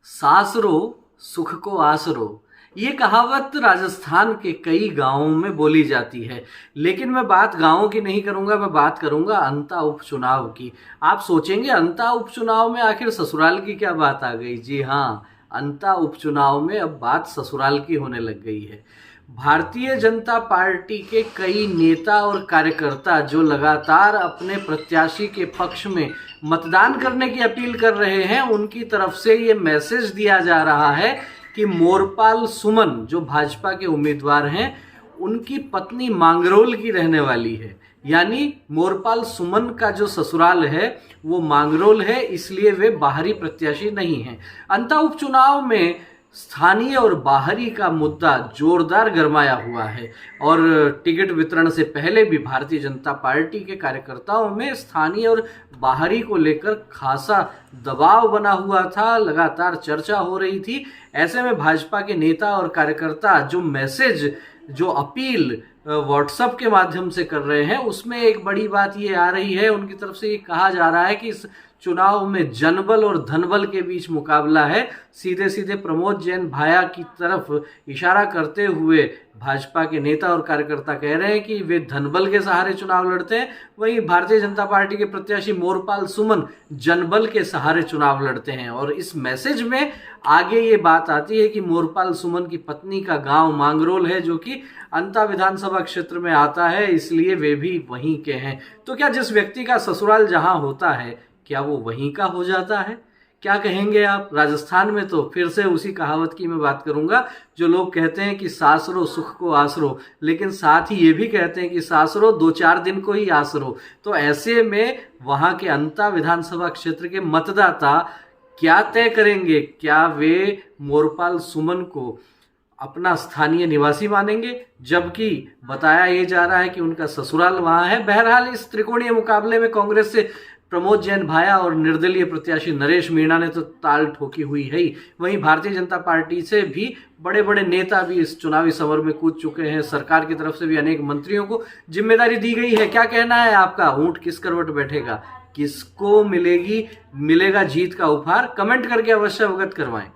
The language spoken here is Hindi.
सासरो सुख को आसरो, ये कहावत राजस्थान के कई गांवों में बोली जाती है। लेकिन मैं बात गांवों की नहीं करूंगा, मैं बात करूंगा अंता उपचुनाव की। आप सोचेंगे अंता उपचुनाव में आखिर ससुराल की क्या बात आ गई? जी हाँ, अंता उपचुनाव में अब बात ससुराल की होने लग गई है। भारतीय जनता पार्टी के कई नेता और कार्यकर्ता जो लगातार अपने प्रत्याशी के पक्ष में मतदान करने की अपील कर रहे हैं, उनकी तरफ से ये मैसेज दिया जा रहा है कि मोरपाल सुमन जो भाजपा के उम्मीदवार हैं, उनकी पत्नी मांगरोल की रहने वाली है। यानी मोरपाल सुमन का जो ससुराल है वो मांगरोल है, इसलिए वे बाहरी प्रत्याशी नहीं हैं। अंता उपचुनाव में स्थानीय और बाहरी का मुद्दा जोरदार गरमाया हुआ है और टिकट वितरण से पहले भी भारतीय जनता पार्टी के कार्यकर्ताओं में स्थानीय और बाहरी को लेकर खासा दबाव बना हुआ था, लगातार चर्चा हो रही थी। ऐसे में भाजपा के नेता और कार्यकर्ता जो मैसेज, जो अपील व्हाट्सएप के माध्यम से कर रहे हैं, उसमें एक बड़ी बात ये आ रही है, उनकी तरफ से ये कहा जा रहा है कि इस चुनाव में जनबल और धनबल के बीच मुकाबला है। सीधे सीधे प्रमोद जैन भाया की तरफ इशारा करते हुए भाजपा के नेता और कार्यकर्ता कह रहे हैं कि वे धनबल के सहारे चुनाव लड़ते हैं, वहीं भारतीय जनता पार्टी के प्रत्याशी मोरपाल सुमन जनबल के सहारे चुनाव लड़ते हैं। और इस मैसेज में आगे ये बात आती है कि मोरपाल सुमन की पत्नी का गांव मांगरोल है, जो कि अंता विधानसभा क्षेत्र में आता है, इसलिए वे भी वहीं के हैं। तो क्या जिस व्यक्ति का ससुराल जहां होता है, क्या वो वहीं का हो जाता है? क्या कहेंगे आप? राजस्थान में तो फिर से उसी कहावत की मैं बात करूंगा, जो लोग कहते हैं कि सासरो सुख को आसरो, लेकिन साथ ही ये भी कहते हैं कि सासरो 2-4 दिन को ही आसरो। तो ऐसे में वहां के अंता विधानसभा क्षेत्र के मतदाता क्या तय करेंगे? क्या वे मोरपाल सुमन को अपना स्थानीय निवासी मानेंगे, जबकि बताया ये जा रहा है कि उनका ससुराल वहां है? बहरहाल इस त्रिकोणीय मुकाबले में कांग्रेस से प्रमोद जैन भाया और निर्दलीय प्रत्याशी नरेश मीणा ने तो ताल ठोकी हुई है ही। वहीं भारतीय जनता पार्टी से भी बड़े बड़े नेता भी इस चुनावी समर में कूद चुके हैं। सरकार की तरफ से भी अनेक मंत्रियों को जिम्मेदारी दी गई है। क्या कहना है आपका? ऊंट किस करवट बैठेगा? किसको मिलेगा जीत का उपहार? कमेंट करके अवश्य अवगत करवाएं।